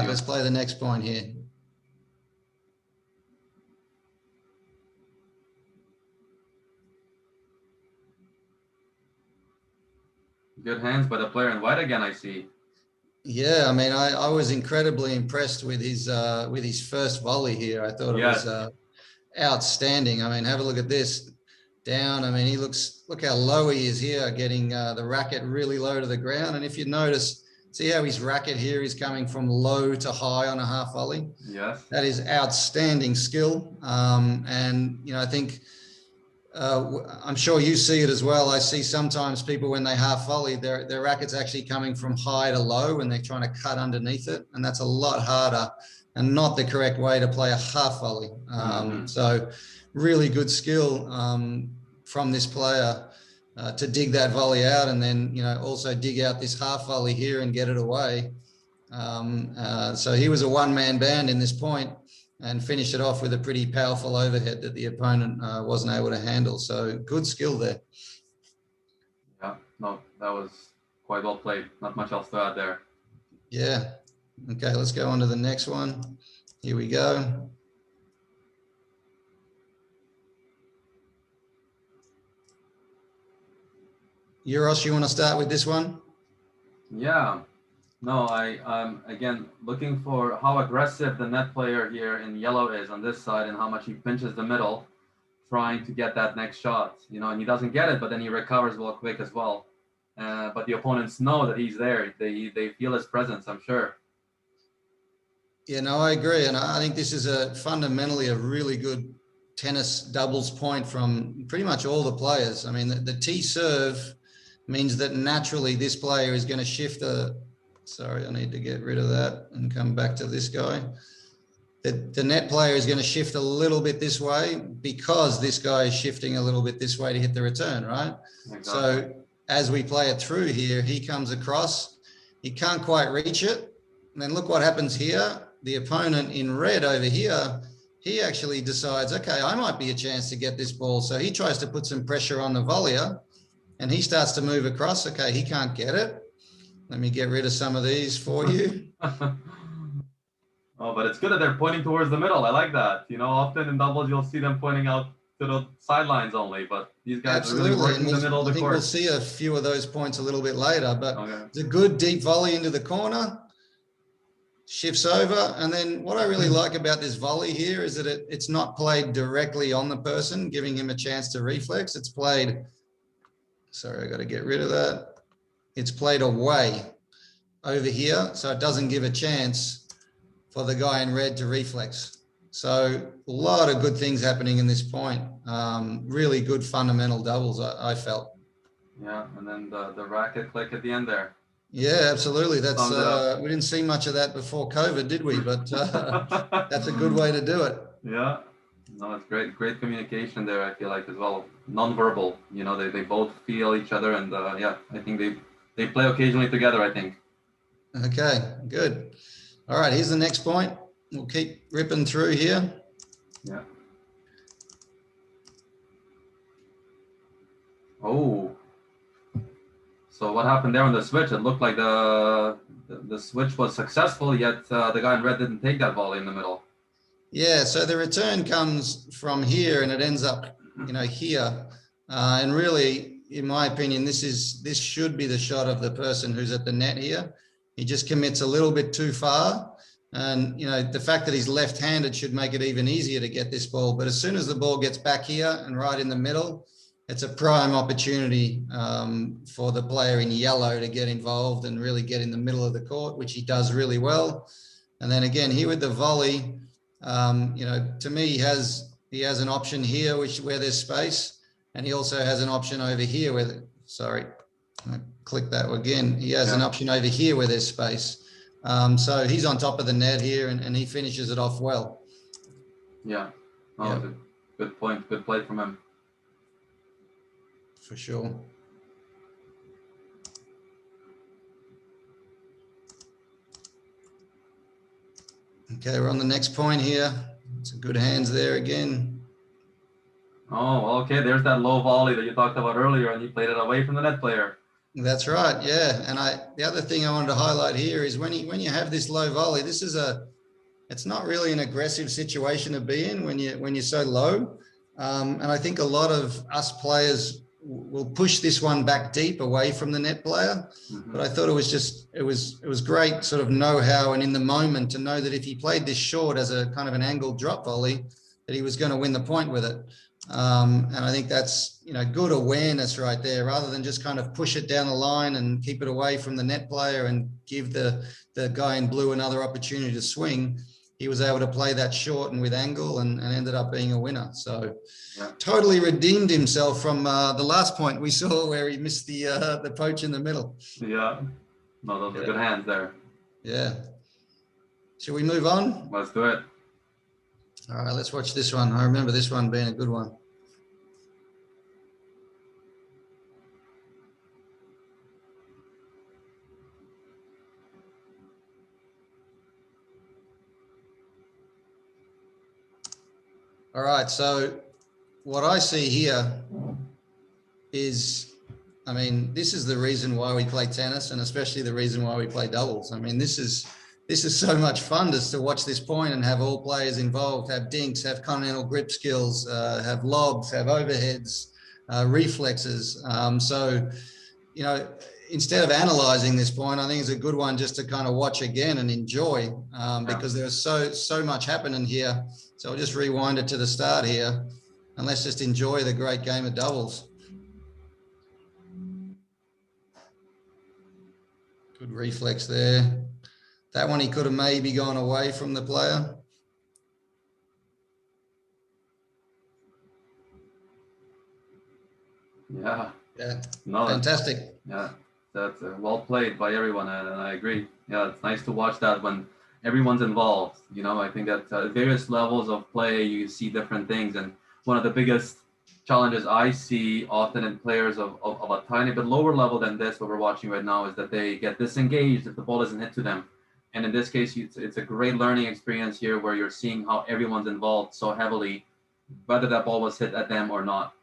right, let's play the next point here. Good hands by the player in white again, I see. Yeah, I mean, I was incredibly impressed with his first volley here. I thought it was outstanding. I mean, have a look at this. Down, I mean, look how low he is here, getting the racket really low to the ground. And if you notice, see how his racket here is coming from low to high on a half volley? Yes. That is outstanding skill. And, you know, I think, I'm sure you see it as well. I see sometimes people when they half volley, their racket's actually coming from high to low and they're trying to cut underneath it. And that's a lot harder and not the correct way to play a half volley. So really good skill from this player to dig that volley out and then, you know, also dig out this half volley here and get it away. So he was a one-man band in this point and finished it off with a pretty powerful overhead that the opponent wasn't able to handle. So good skill there. Yeah, no, that was quite well played. Not much else to add there. Yeah. Okay, let's go on to the next one. Here we go. Uros, you want to start with this one? Yeah. No, I'm again looking for how aggressive the net player here in yellow is on this side and how much he pinches the middle, trying to get that next shot. You know, and he doesn't get it, but then he recovers well quick as well. But the opponents know that he's there. They feel his presence, I'm sure. Yeah, no, I agree. And I think this is fundamentally a really good tennis doubles point from pretty much all the players. I mean, the T serve means that naturally this player is going to shift sorry, I need to get rid of that and come back to this guy. The net player is going to shift a little bit this way because this guy is shifting a little bit this way to hit the return, right? Exactly. So as we play it through here, he comes across, he can't quite reach it. And then look what happens here. The opponent in red over here, he actually decides, okay, I might be a chance to get this ball. So he tries to put some pressure on the volleyer and he starts to move across. Okay, he can't get it. Let me get rid of some of these for you. Oh, but it's good that they're pointing towards the middle. I like that. You know, often in doubles, you'll see them pointing out to the sidelines only, but these guys are really working the middle of the court. I think we'll see a few of those points a little bit later, but It's a good deep volley into the corner, shifts over. And then what I really like about this volley here is that it's not played directly on the person, giving him a chance to reflex. It's played, sorry, I got to get rid of that. It's played away over here, so it doesn't give a chance for the guy in red to reflex. So a lot of good things happening in this point. Really good fundamental doubles, I felt. Yeah, and then the racket click at the end there. Yeah, absolutely. That's we didn't see much of that before COVID, did we? But that's a good way to do it. Yeah, no, it's great communication there. I feel like as well, non-verbal. You know, they both feel each other, and yeah, I think they play occasionally together, I think. Okay, good. All right, here's the next point. We'll keep ripping through here. Yeah. Oh. So what happened there on the switch? It looked like the switch was successful, yet the guy in red didn't take that volley in the middle. Yeah, so the return comes from here and it ends up, you know, here. And really, in my opinion, this should be the shot of the person who's at the net here. He just commits a little bit too far. And, you know, the fact that he's left-handed should make it even easier to get this ball. But as soon as the ball gets back here and right in the middle, it's a prime opportunity for the player in yellow to get involved and really get in the middle of the court, which he does really well. And then again, here with the volley, you know, to me, he has an option here, where there's space. And he also has an option over here where, sorry, I click that again. He has an option over here where there's space. So he's on top of the net here and he finishes it off well. Yeah. Oh, yeah. Good point. Good play from him. For sure. Okay, we're on the next point here. Some good hands there again. Oh, okay. There's that low volley that you talked about earlier, and he played it away from the net player. That's right. Yeah. And the other thing I wanted to highlight here is when you have this low volley, it's not really an aggressive situation to be in when you're so low. And I think a lot of us players will push this one back deep away from the net player. But I thought it was great sort of know-how and in the moment to know that if he played this short as a kind of an angled drop volley, that he was going to win the point with it. And I think that's, good awareness right there, rather than just kind of push it down the line and keep it away from the net player and give the guy in blue another opportunity to swing. He was able to play that short and with angle and ended up being a winner. So totally redeemed himself from the last point we saw where he missed the poach in the middle. Yeah. No, those are good hands there. Yeah. Should we move on? Let's do it. All right, let's watch this one. I remember this one being a good one. All right, so what I see here is, this is the reason why we play tennis, and especially the reason why we play doubles. This is so much fun just to watch this point and have all players involved, have dinks, have continental grip skills, have lobs, have overheads, reflexes. So, instead of analyzing this point, I think it's a good one just to kind of watch again and enjoy because there's so much happening here. So I'll just rewind it to the start here and let's just enjoy the great game of doubles. Good reflex there. That one, he could have maybe gone away from the player. Yeah. No, fantastic. Yeah, that's well played by everyone, and I agree. Yeah, it's nice to watch that when everyone's involved. I think that at various levels of play, you see different things. And one of the biggest challenges I see often in players of a tiny bit lower level than this, what we're watching right now, is that they get disengaged if the ball isn't hit to them. And in this case, it's a great learning experience here where you're seeing how everyone's involved so heavily, whether that ball was hit at them or not.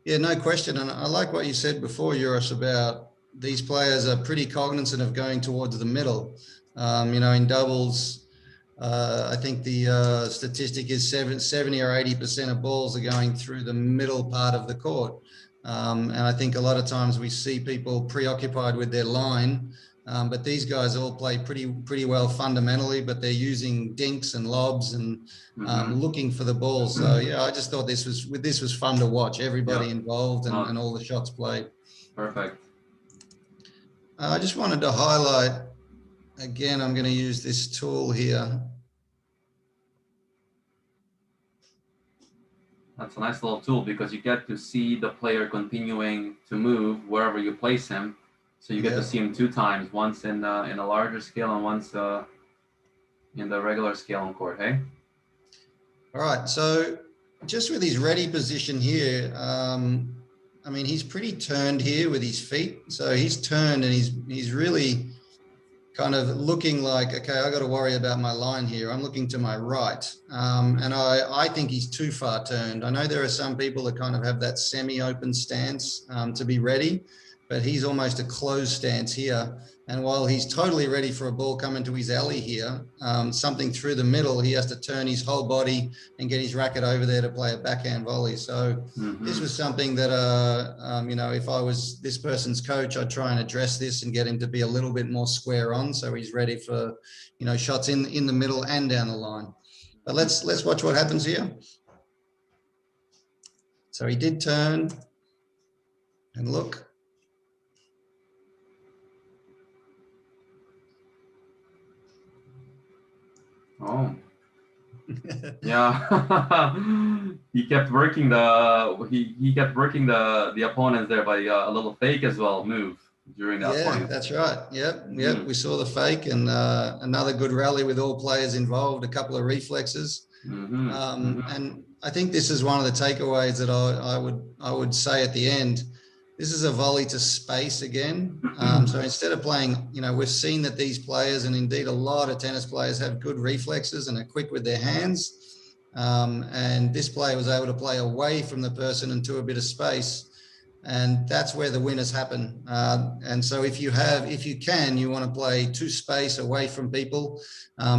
Yeah, no question. And I like what you said before, Uros, about these players are pretty cognizant of going towards the middle. In doubles, I think the statistic is 70 or 80% of balls are going through the middle part of the court. And I think a lot of times we see people preoccupied with their line, but these guys all play pretty well fundamentally, but they're using dinks and lobs and looking for the ball. So yeah, I just thought this was fun to watch. Everybody involved and all the shots played. Perfect. I just wanted to highlight, again, I'm going to use this tool here. That's a nice little tool because you get to see the player continuing to move wherever you place him. So you get to see him two times, once in a larger scale and once in the regular scale on court, hey? All right, so just with his ready position here, he's pretty turned here with his feet. So he's turned and he's really kind of looking like, okay, I got to worry about my line here. I'm looking to my right. And I think he's too far turned. I know there are some people that kind of have that semi-open stance to be ready, but he's almost a closed stance here. And while he's totally ready for a ball coming to his alley here, something through the middle, he has to turn his whole body and get his racket over there to play a backhand volley. So this was something that, if I was this person's coach, I'd try and address this and get him to be a little bit more square on. So he's ready for, shots in the middle and down the line. But let's watch what happens here. So he did turn and look. Oh, yeah. he kept working the opponents there by a little fake as well move during that point. That's right. Yep. We saw the fake and another good rally with all players involved. A couple of reflexes, and I think this is one of the takeaways that I would say at the end. This is a volley to space again. So instead of playing, we've seen that these players, and indeed a lot of tennis players, have good reflexes and are quick with their hands. And this player was able to play away from the person into a bit of space. And that's where the winners happen. And so if you can, you want to play to space away from people,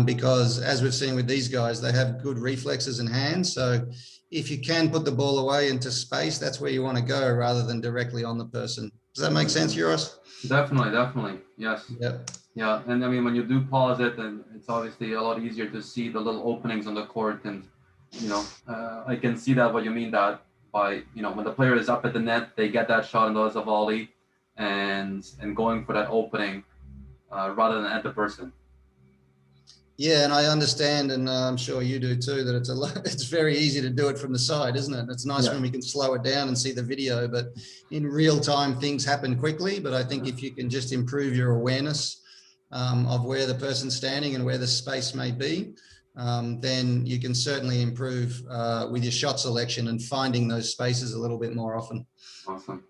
because as we've seen with these guys, they have good reflexes and hands. So if you can put the ball away into space, that's where you want to go rather than directly on the person. Does that make sense, Uros? Definitely. Yes. Yep. Yeah. And I mean, when you do pause it, then it's obviously a lot easier to see the little openings on the court. And, I can see that what you mean that by, when the player is up at the net, they get that shot and does a volley and going for that opening rather than at the person. Yeah, and I understand, and I'm sure you do too, that it's very easy to do it from the side, isn't it? It's nice when we can slow it down and see the video, but in real time, things happen quickly. But I think if you can just improve your awareness of where the person's standing and where the space may be, then you can certainly improve with your shot selection and finding those spaces a little bit more often. Awesome.